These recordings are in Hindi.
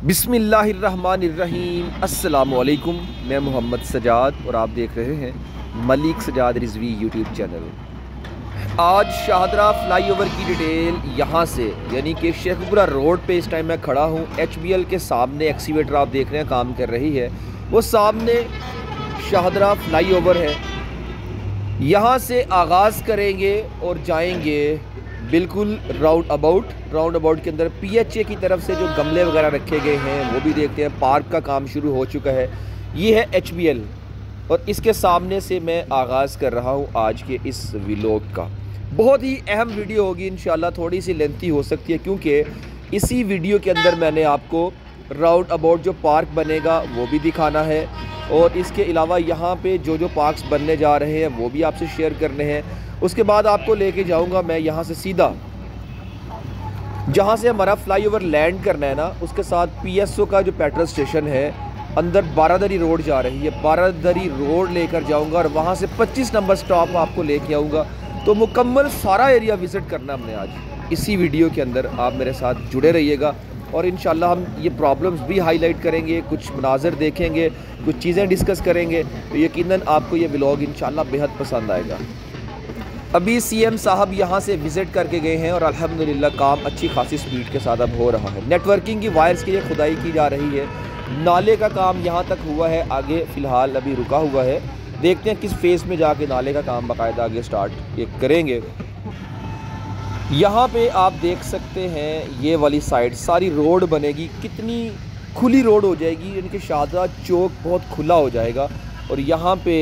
बिस्मिल्लाहिर्रहमानिर्रहीम। अस्सलामुअलैकुम। मैं मोहम्मद सजाद और आप देख रहे हैं मलिक सजाद रिजवी यूट्यूब चैनल। आज शाहदरा फ्लाईओवर की डिटेल यहाँ से यानी कि शेखपुरा रोड पे इस टाइम मैं खड़ा हूँ। HBL के सामने एक्सीवेटर आप देख रहे हैं काम कर रही है, वो सामने शाहदरा फ्लाईओवर है। यहाँ से आगाज़ करेंगे और जाएंगे बिल्कुल राउंड अबाउट के अंदर PHA की तरफ से जो गमले वगैरह रखे गए हैं वो भी देखते हैं। पार्क का काम शुरू हो चुका है। ये है HBL और इसके सामने से मैं आगाज़ कर रहा हूँ आज के इस व्लॉग का। बहुत ही अहम वीडियो होगी इंशाल्लाह, थोड़ी सी लेंथी हो सकती है क्योंकि इसी वीडियो के अंदर मैंने आपको राउंड अबाउट जो पार्क बनेगा वो भी दिखाना है और इसके अलावा यहाँ पे जो पार्क्स बनने जा रहे हैं वो भी आपसे शेयर करने हैं। उसके बाद आपको लेके जाऊँगा मैं यहाँ से सीधा जहाँ से हमारा फ्लाईओवर लैंड करना है ना, उसके साथ PSO का जो पेट्रोल स्टेशन है अंदर बारादरी रोड जा रही है। बारादरी रोड लेकर जाऊँगा और वहाँ से 25 नंबर स्टॉप आपको लेके आऊँगा। तो मुकम्मल सारा एरिया विज़िट करना हमने आज इसी वीडियो के अंदर। आप मेरे साथ जुड़े रहिएगा और इंशाल्लाह हम ये प्रॉब्लम्स भी हाईलाइट करेंगे, कुछ मनाज़र देखेंगे, कुछ चीज़ें डिस्कस करेंगे। तो यकीनन आपको ये व्लॉग इंशाल्लाह बेहद पसंद आएगा। अभी CM साहब यहाँ से विज़िट करके गए हैं और अल्हम्दुलिल्लाह काम अच्छी खासी स्पीड के साथ अब हो रहा है। नेटवर्किंग की वायर्स की खुदाई की जा रही है। नाले का काम यहाँ तक हुआ है, आगे फ़िलहाल अभी रुका हुआ है। देखते हैं किस फेज़ में जाके नाले का काम बाकायदा आगे स्टार्ट ये करेंगे। यहाँ पे आप देख सकते हैं ये वाली साइड सारी रोड बनेगी, कितनी खुली रोड हो जाएगी, यानी कि शाहदरा चौक बहुत खुला हो जाएगा। और यहाँ पे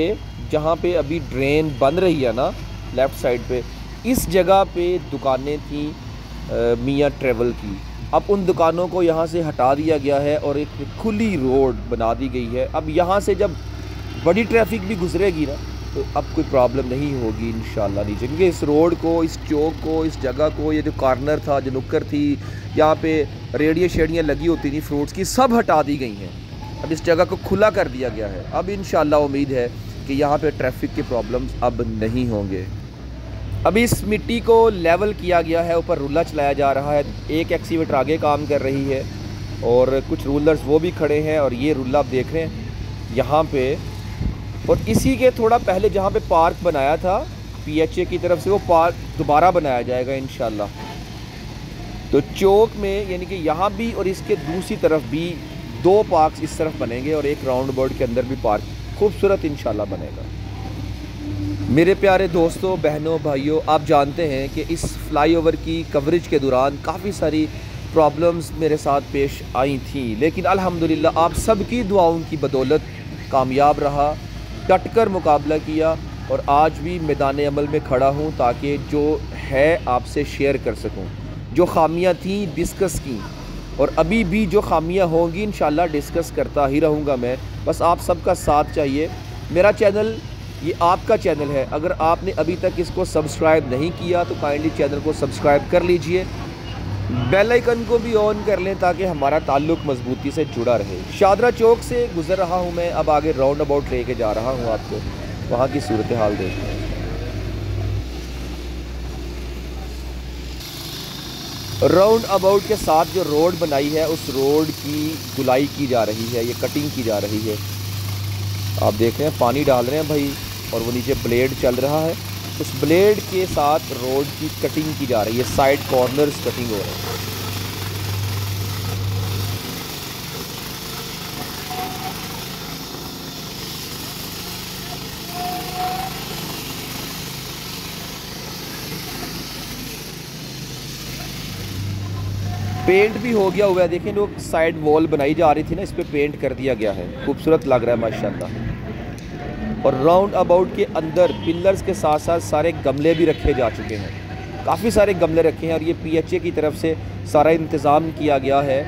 जहाँ पे अभी ड्रेन बन रही है ना लेफ़्ट साइड पे, इस जगह पे दुकानें थी मियाँ ट्रेवल की। अब उन दुकानों को यहाँ से हटा दिया गया है और एक खुली रोड बना दी गई है। अब यहाँ से जब बड़ी ट्रैफिक भी गुजरेगी ना तो अब कोई प्रॉब्लम नहीं होगी इंशाल्लाह नीचे, क्योंकि इस रोड को, इस चौक को, इस जगह को, ये जो कॉर्नर था, जो नुक्कर थी, यहाँ पे रेडियाँ शेडियाँ लगी होती थी फ्रूट्स की, सब हटा दी गई हैं। अब इस जगह को खुला कर दिया गया है। अब इंशाल्लाह उम्मीद है कि यहाँ पे ट्रैफिक के प्रॉब्लम्स अब नहीं होंगे। अभी इस मिट्टी को लेवल किया गया है, ऊपर रूलर चलाया जा रहा है। एक एक्सीवेटर आगे काम कर रही है और कुछ रूलर्स वो भी खड़े हैं। और ये रूलर आप देख रहे हैं यहाँ पे, और इसी के थोड़ा पहले जहाँ पे पार्क बनाया था PHA की तरफ से, वो पार्क दोबारा बनाया जाएगा इंशाल्लाह। तो चौक में यानी कि यहाँ भी और इसके दूसरी तरफ भी 2 पार्क्स इस तरफ बनेंगे और एक राउंड अबाउट के अंदर भी पार्क खूबसूरत इंशाल्लाह बनेगा। मेरे प्यारे दोस्तों, बहनों, भाइयों, आप जानते हैं कि इस फ्लाईओवर की कवरेज के दौरान काफ़ी सारी प्रॉब्लम्स मेरे साथ पेश आई थी, लेकिन अल्हम्दुलिल्लाह आप सबकी दुआओं की बदौलत कामयाब रहा, डटकर मुकाबला किया और आज भी मैदान अमल में खड़ा हूँ ताकि जो है आपसे शेयर कर सकूँ। जो खामियाँ थी डिस्कस की और अभी भी जो खामियाँ होंगी इंशाल्लाह डिस्कस करता ही रहूँगा मैं। बस आप सबका साथ चाहिए। मेरा चैनल ये आपका चैनल है, अगर आपने अभी तक इसको सब्सक्राइब नहीं किया तो काइंडली चैनल को सब्सक्राइब कर लीजिए, बेल आइकन को भी ऑन कर लें ताकि हमारा ताल्लुक़ मजबूती से जुड़ा रहे। शाहदरा चौक से गुज़र रहा हूँ मैं, अब आगे राउंड अबाउट लेके जा रहा हूँ आपको, वहाँ की सूरत हाल देखते हैं। राउंड अबाउट के साथ जो रोड बनाई है उस रोड की गुलाई की जा रही है, ये कटिंग की जा रही है। आप देख रहे हैं पानी डाल रहे हैं भाई और वो नीचे ब्लेड चल रहा है, उस ब्लेड के साथ रोड की कटिंग की जा रही है, साइड कॉर्नर्स कटिंग हो रहे हैं। पेंट भी हो गया हुआ है, देखें लोग साइड वॉल बनाई जा रही थी ना, इस पे पेंट कर दिया गया है, खूबसूरत लग रहा है माशाल्लाह। और राउंड अबाउट के अंदर पिलर्स के साथ साथ सारे गमले भी रखे जा चुके हैं, काफ़ी सारे गमले रखे हैं और ये PHA की तरफ से सारा इंतज़ाम किया गया है।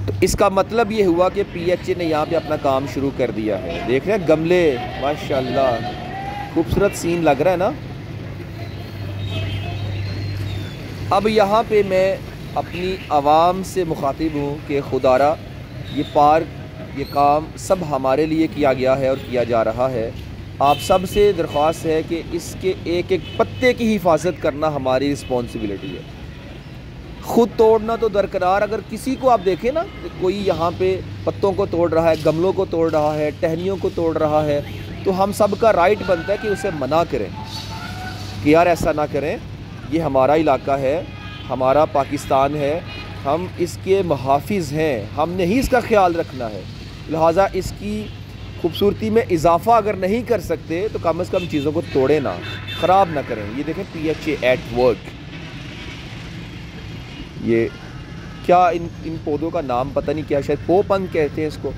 तो इसका मतलब ये हुआ कि PHA ने यहाँ पे अपना काम शुरू कर दिया है। देख रहे हैं गमले, माशाल्लाह खूबसूरत सीन लग रहा है ना। अब यहाँ पे मैं अपनी आवाम से मुखातिब हूँ कि खुदारा ये पार्क, ये काम सब हमारे लिए किया गया है और किया जा रहा है। आप सब से दरख्वास्त है कि इसके एक एक पत्ते की हिफाजत करना हमारी रिस्पॉन्सिबिलिटी है। खुद तोड़ना तो दरकरार, अगर किसी को आप देखें ना, कोई यहाँ पे पत्तों को तोड़ रहा है, गमलों को तोड़ रहा है, टहनियों को तोड़ रहा है, तो हम सब का राइट बनता है कि उसे मना करें कि यार ऐसा ना करें, ये हमारा इलाका है, हमारा पाकिस्तान है, हम इसके मुहाफिज़ हैं, हमने ही इसका ख्याल रखना है, लिहाजा इसकी खूबसूरती में इजाफ़ा अगर नहीं कर सकते तो कम से कम चीज़ों को तोड़े ना, ख़राब ना करें। ये देखें PHA एट वर्क, ये क्या इन पौधों का नाम पता नहीं क्या, शायद पोपंग कहते हैं इसको।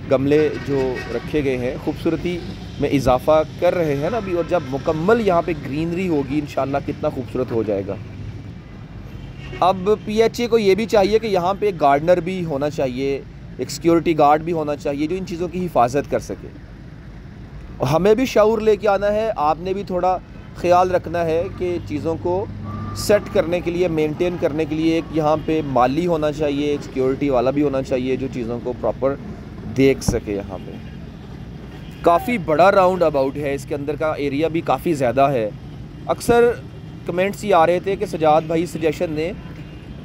गमले जो रखे गए हैं खूबसूरती में इजाफ़ा कर रहे हैं ना अभी, और जब मुकम्मल यहाँ पे ग्रीनरी होगी इंशाल्लाह कितना खूबसूरत हो जाएगा। अब PHA को ये भी चाहिए कि यहाँ पे एक गार्डनर भी होना चाहिए, एक सिक्योरिटी गार्ड भी होना चाहिए जो इन चीज़ों की हिफाजत कर सके। और हमें भी शऊर लेके आना है, आपने भी थोड़ा ख्याल रखना है कि चीज़ों को सेट करने के लिए, मेंटेन करने के लिए एक यहाँ पे माली होना चाहिए, एक सिक्योरिटी वाला भी होना चाहिए जो चीज़ों को प्रॉपर देख सके। यहाँ पे काफ़ी बड़ा राउंड अबाउट है, इसके अंदर का एरिया भी काफ़ी ज़्यादा है। अक्सर कमेंट्स ये आ रहे थे कि सजाद भाई सजेशन दें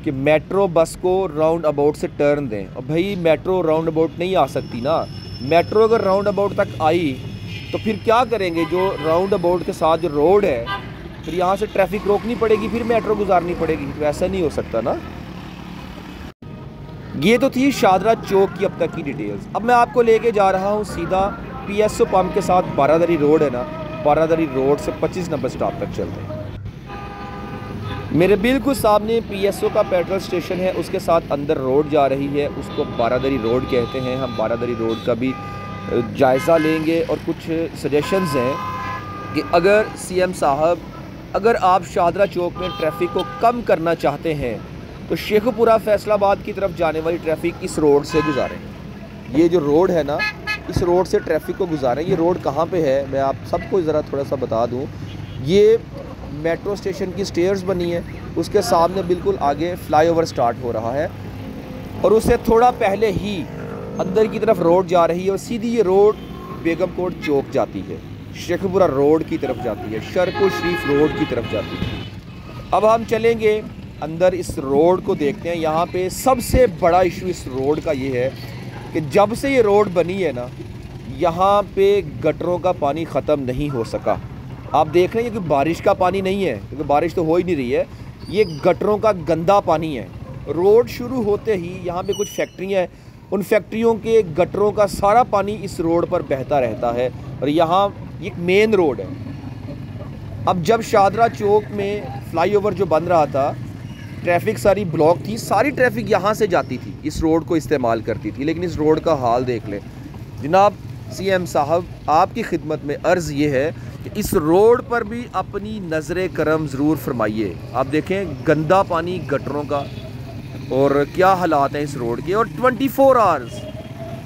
कि मेट्रो बस को राउंड अबाउट से टर्न दें, और भाई मेट्रो राउंड अबाउट नहीं आ सकती ना। मेट्रो अगर राउंड अबाउट तक आई तो फिर क्या करेंगे, जो राउंड अबाउट के साथ जो रोड है, फिर यहाँ से ट्रैफिक रोकनी पड़ेगी, फिर मेट्रो गुजारनी पड़ेगी, तो ऐसा नहीं हो सकता ना। ये तो थी शाहदरा चौक की अब तक की डिटेल्स। अब मैं आपको लेके जा रहा हूँ सीधा PSO पंप के साथ बारादरी रोड है ना, बारादरी रोड से 25 नंबर स्टॉप तक चलते हैं। मेरे बिल्कुल सामने PSO का पेट्रोल स्टेशन है, उसके साथ अंदर रोड जा रही है, उसको बारादरी रोड कहते हैं। हम बारादरी रोड का भी जायज़ा लेंगे और कुछ सजेशंस हैं कि अगर CM साहब, अगर आप शाहदरा चौक में ट्रैफिक को कम करना चाहते हैं तो शेखपुरा फैसलाबाद की तरफ जाने वाली ट्रैफिक इस रोड से गुजारें। ये जो रोड है ना, इस रोड से ट्रैफिक को गुजारें। ये रोड कहाँ पे है मैं आप सबको ज़रा थोड़ा सा बता दूँ। ये मेट्रो स्टेशन की स्टेयर्स बनी है, उसके सामने बिल्कुल आगे फ्लाईओवर स्टार्ट हो रहा है, और उससे थोड़ा पहले ही अंदर की तरफ रोड जा रही है, और सीधी ये रोड बेगम कोट चौक जाती है, शेखपुरा रोड की तरफ जाती है, शरकुल शरीफ रोड की तरफ जाती है। अब हम चलेंगे अंदर, इस रोड को देखते हैं। यहाँ पे सबसे बड़ा इशू इस रोड का ये है कि जब से ये रोड बनी है ना, यहाँ पे गटरों का पानी ख़त्म नहीं हो सका। आप देख रहे हैं कि बारिश का पानी नहीं है, क्योंकि बारिश तो हो ही नहीं रही है, ये गटरों का गंदा पानी है। रोड शुरू होते ही यहाँ पे कुछ फैक्ट्रियाँ हैं, उन फैक्ट्रियों के गटरों का सारा पानी इस रोड पर बहता रहता है, और यहाँ एक मेन रोड है। अब जब शाहदरा चौक में फ्लाईओवर जो बन रहा था, ट्रैफिक सारी ब्लॉक थी, सारी ट्रैफिक यहाँ से जाती थी, इस रोड को इस्तेमाल करती थी। लेकिन इस रोड का हाल देख लें जनाब। CM साहब आपकी खिदमत में अर्ज़ ये है कि इस रोड पर भी अपनी नज़र करम ज़रूर फरमाइए। आप देखें गंदा पानी गटरों का, और क्या हालात हैं इस रोड के। और 24 आवर्स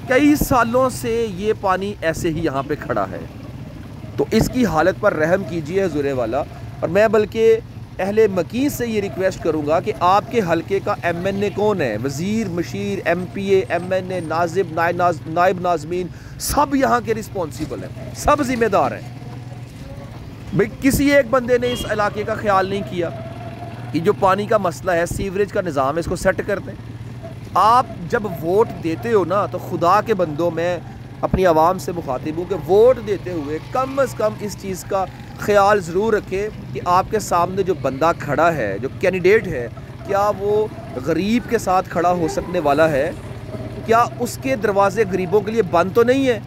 कई सालों से ये पानी ऐसे ही यहाँ पे खड़ा है, तो इसकी हालत पर रहम कीजिए हुज़ूर वाला। और मैं बल्कि अहले मकीन से ये रिक्वेस्ट करूँगा कि आपके हलके का MNA कौन है, वज़ीर, मशीर, MPA, MNA, नाजिब, नायब नाज़मीन, सब यहाँ के रिस्पॉन्सिबल हैं, सब ज़िम्मेदार हैं। भाई किसी एक बंदे ने इस इलाके का ख्याल नहीं किया कि जो पानी का मसला है, सीवरेज का निज़ाम है, इसको सेट कर दें। आप जब वोट देते हो ना, तो खुदा के बंदों में अपनी आवाम से मुखातिब हूँ कि वोट देते हुए कम से कम इस चीज़ का ख्याल ज़रूर रखें कि आपके सामने जो बंदा खड़ा है, जो कैंडिडेट है, क्या वो गरीब के साथ खड़ा हो सकने वाला है, क्या उसके दरवाज़े गरीबों के लिए बंद तो नहीं है,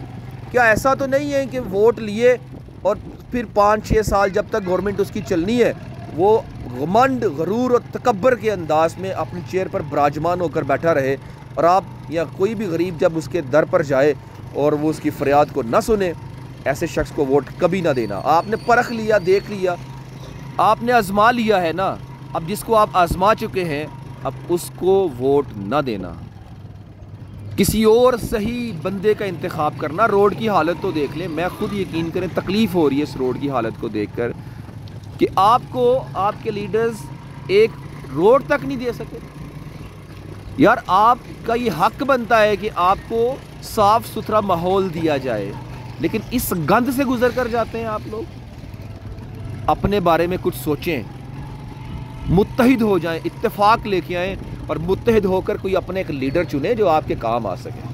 क्या ऐसा तो नहीं है कि वोट लिए और फिर 5-6 साल जब तक गवर्नमेंट उसकी चलनी है, वो घमंड, गरूर और तकब्बर के अंदाज में अपनी चेयर पर विराजमान होकर बैठा रहे, और आप या कोई भी गरीब जब उसके दर पर जाए और वो उसकी फरियाद को ना सुने, ऐसे शख्स को वोट कभी ना देना। आपने परख लिया, देख लिया, आपने आजमा लिया है ना, अब जिसको आप आजमा चुके हैं अब उसको वोट ना देना, किसी और सही बंदे का इंतखाब करना। रोड की हालत तो देख लें, मैं खुद यकीन करें तकलीफ़ हो रही है इस रोड की हालत को देखकर कि आपको आपके लीडर्स एक रोड तक नहीं दे सके। यार आपका ये हक बनता है कि आपको साफ़ सुथरा माहौल दिया जाए, लेकिन इस गंद से गुजर कर जाते हैं आप लोग। अपने बारे में कुछ सोचें। मुत्तहिद हो जाएं, इत्तेफाक लेके आएँ और मुत्तहिद होकर कोई अपने एक लीडर चुने जो आपके काम आ सके।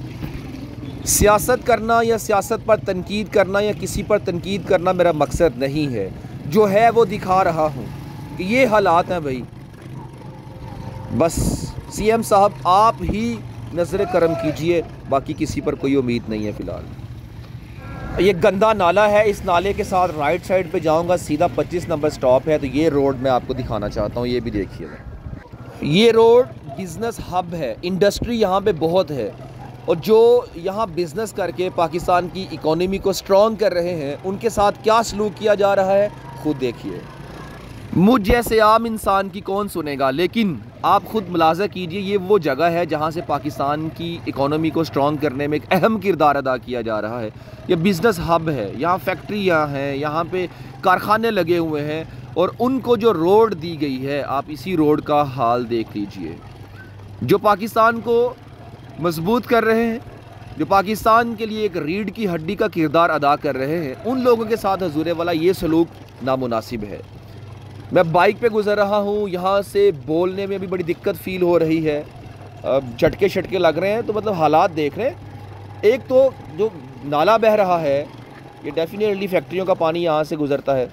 सियासत करना या सियासत पर तनकीद करना या किसी पर तनकीद करना मेरा मकसद नहीं है। जो है वो दिखा रहा हूँ कि ये हालात हैं भाई। बस सीएम साहब आप ही नज़र करम कीजिए, बाकी किसी पर कोई उम्मीद नहीं है फ़िलहाल। ये गंदा नाला है, इस नाले के साथ राइट साइड पे जाऊंगा, सीधा 25 नंबर स्टॉप है। तो ये रोड मैं आपको दिखाना चाहता हूँ, ये भी देखिएगा। ये रोड बिज़नेस हब है, इंडस्ट्री यहाँ पे बहुत है, और जो यहाँ बिज़नेस करके पाकिस्तान की इकोनॉमी को स्ट्रॉन्ग कर रहे हैं उनके साथ क्या सलूक किया जा रहा है खुद देखिए। मुझ जैसे आम इंसान की कौन सुनेगा, लेकिन आप खुद मुलाज़ा कीजिए, ये वो जगह है जहाँ से पाकिस्तान की इकोनॉमी को स्ट्रॉन्ग करने में एक अहम किरदार अदा किया जा रहा है। ये बिज़नेस हब है, यहाँ फैक्ट्रियाँ हैं, यहाँ पे कारखाने लगे हुए हैं, और उनको जो रोड दी गई है, आप इसी रोड का हाल देख लीजिए। जो पाकिस्तान को मजबूत कर रहे हैं, जो पाकिस्तान के लिए एक रीढ़ की हड्डी का किरदार अदा कर रहे हैं, उन लोगों के साथ हजूर वाला ये सलूक नामुनासिब है। मैं बाइक पे गुज़र रहा हूँ, यहाँ से बोलने में भी बड़ी दिक्कत फ़ील हो रही है, झटके शटके लग रहे हैं। तो मतलब हालात देख रहे हैं। एक तो जो नाला बह रहा है, ये डेफिनेटली फैक्ट्रियों का पानी यहाँ से गुज़रता है,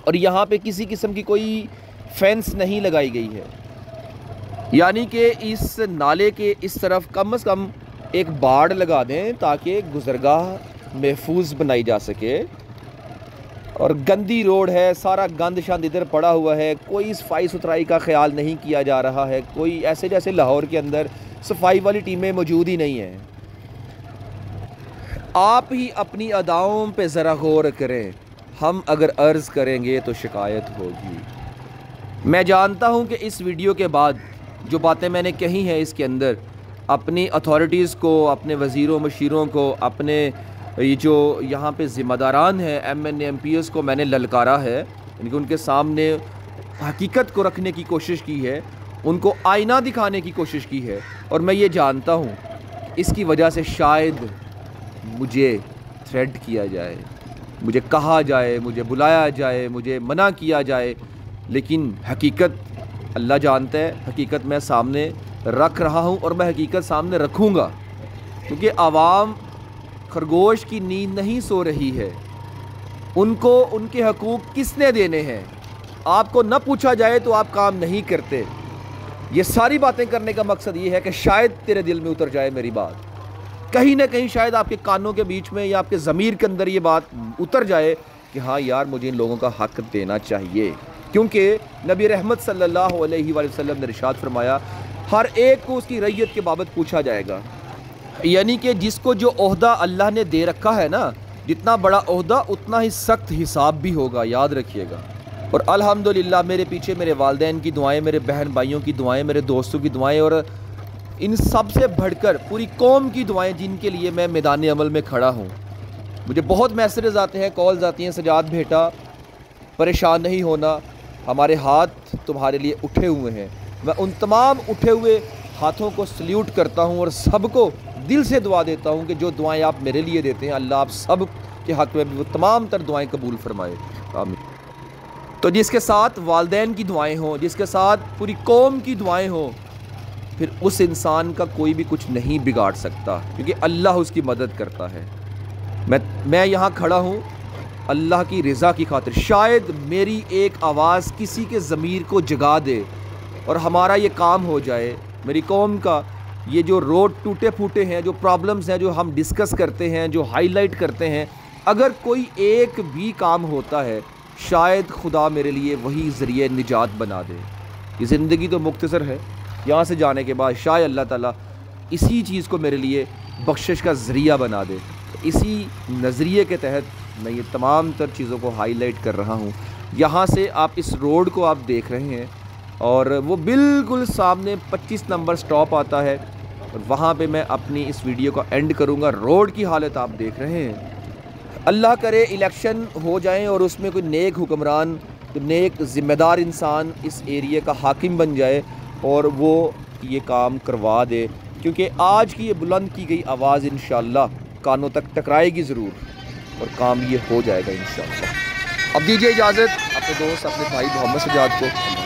और यहाँ पे किसी किस्म की कोई फेंस नहीं लगाई गई है। यानी कि इस नाले के इस तरफ कम से कम एक बाड़ लगा दें ताकि गुज़रगाह महफूज बनाई जा सके। और गंदी रोड है, सारा गंद शंद इधर पड़ा हुआ है, कोई सफाई सुथराई का ख्याल नहीं किया जा रहा है। कोई ऐसे जैसे लाहौर के अंदर सफाई वाली टीमें मौजूद ही नहीं हैं। आप ही अपनी अदाओं पे ज़रा गौर करें, हम अगर अर्ज़ करेंगे तो शिकायत होगी। मैं जानता हूं कि इस वीडियो के बाद जो बातें मैंने कही हैं इसके अंदर अपनी अथॉरिटीज़ को, अपने वज़ीरों मशीरों को, अपने ये जो यहाँ पे ज़िम्मेदारान हैं MNA MPs को मैंने ललकारा है, इनके उनके सामने हकीकत को रखने की कोशिश की है, उनको आईना दिखाने की कोशिश की है। और मैं ये जानता हूँ इसकी वजह से शायद मुझे थ्रेट किया जाए, मुझे कहा जाए, मुझे बुलाया जाए, मुझे मना किया जाए, लेकिन हकीकत अल्लाह जानता है। हकीकत मैं सामने रख रहा हूँ और मैं हकीकत सामने रखूँगा, क्योंकि आवाम खरगोश की नींद नहीं सो रही है। उनको उनके हकूक़ किसने देने हैं? आपको न पूछा जाए तो आप काम नहीं करते। ये सारी बातें करने का मकसद ये है कि शायद तेरे दिल में उतर जाए मेरी बात, कहीं ना कहीं शायद आपके कानों के बीच में या आपके ज़मीर के अंदर ये बात उतर जाए कि हाँ यार, मुझे इन लोगों का हक़ देना चाहिए। क्योंकि नबी रहमत सल्लल्लाहु अलैहि वसल्लम ने इरशाद फरमाया, हर एक को उसकी रैयत के बाबत पूछा जाएगा। यानी कि जिसको जो ओहदा अल्लाह ने दे रखा है ना, जितना बड़ा ओहदा उतना ही सख्त हिसाब भी होगा, याद रखिएगा। और अल्हम्दुलिल्लाह मेरे पीछे मेरे वालिदैन की दुआएं, मेरे बहन भाइयों की दुआएं, मेरे दोस्तों की दुआएं, और इन सब से बढ़कर पूरी कौम की दुआएं, जिनके लिए मैं मैदान अमल में खड़ा हूँ। मुझे बहुत मैसेजेस आते हैं, कॉल्स आती हैं, सजाद बेटा परेशान नहीं होना, हमारे हाथ तुम्हारे लिए उठे हुए हैं। मैं उन तमाम उठे हुए हाथों को सल्यूट करता हूँ और सबको दिल से दुआ देता हूँ कि जो दुआएं आप मेरे लिए देते हैं, अल्लाह आप सब के हक़ में भी वो तमाम तर दुआएं कबूल फरमाए, आमीन। तो जिसके साथ वालिदैन की दुआएं हों, जिसके साथ पूरी कौम की दुआएं हों, फिर उस इंसान का कोई भी कुछ नहीं बिगाड़ सकता, क्योंकि अल्लाह उसकी मदद करता है। मैं यहाँ खड़ा हूँ अल्लाह की रज़ा की खातिर। शायद मेरी एक आवाज़ किसी के ज़मीर को जगा दे और हमारा ये काम हो जाए। मेरी कौम का ये जो रोड टूटे फूटे हैं, जो प्रॉब्लम्स हैं, जो हम डिस्कस करते हैं, जो हाईलाइट करते हैं, अगर कोई एक भी काम होता है, शायद खुदा मेरे लिए वही ज़रिए निजात बना दे। ये ज़िंदगी तो मुख्तसर है, यहाँ से जाने के बाद शायद अल्लाह ताला इसी चीज़ को मेरे लिए बख्शिश का ज़रिया बना दे। तो इसी नज़रिए के तहत मैं ये तमाम तर चीज़ों को हाईलाइट कर रहा हूँ। यहाँ से आप इस रोड को आप देख रहे हैं, और वो बिल्कुल सामने 25 नंबर स्टॉप आता है, और वहाँ पे मैं अपनी इस वीडियो को एंड करूँगा। रोड की हालत आप देख रहे हैं। अल्लाह करे इलेक्शन हो जाएं और उसमें कोई नेक हुक्मरान, तो नेक ज़िम्मेदार इंसान इस एरिया का हाकिम बन जाए और वो ये काम करवा दे, क्योंकि आज की ये बुलंद की गई आवाज़ इंशाअल्लाह कानों तक टकराएगी ज़रूर, और काम ये हो जाएगा इंशाअल्लाह। अब दीजिए इजाज़त अपने दोस्त, अपने भाई मोहम्मद सजाद को।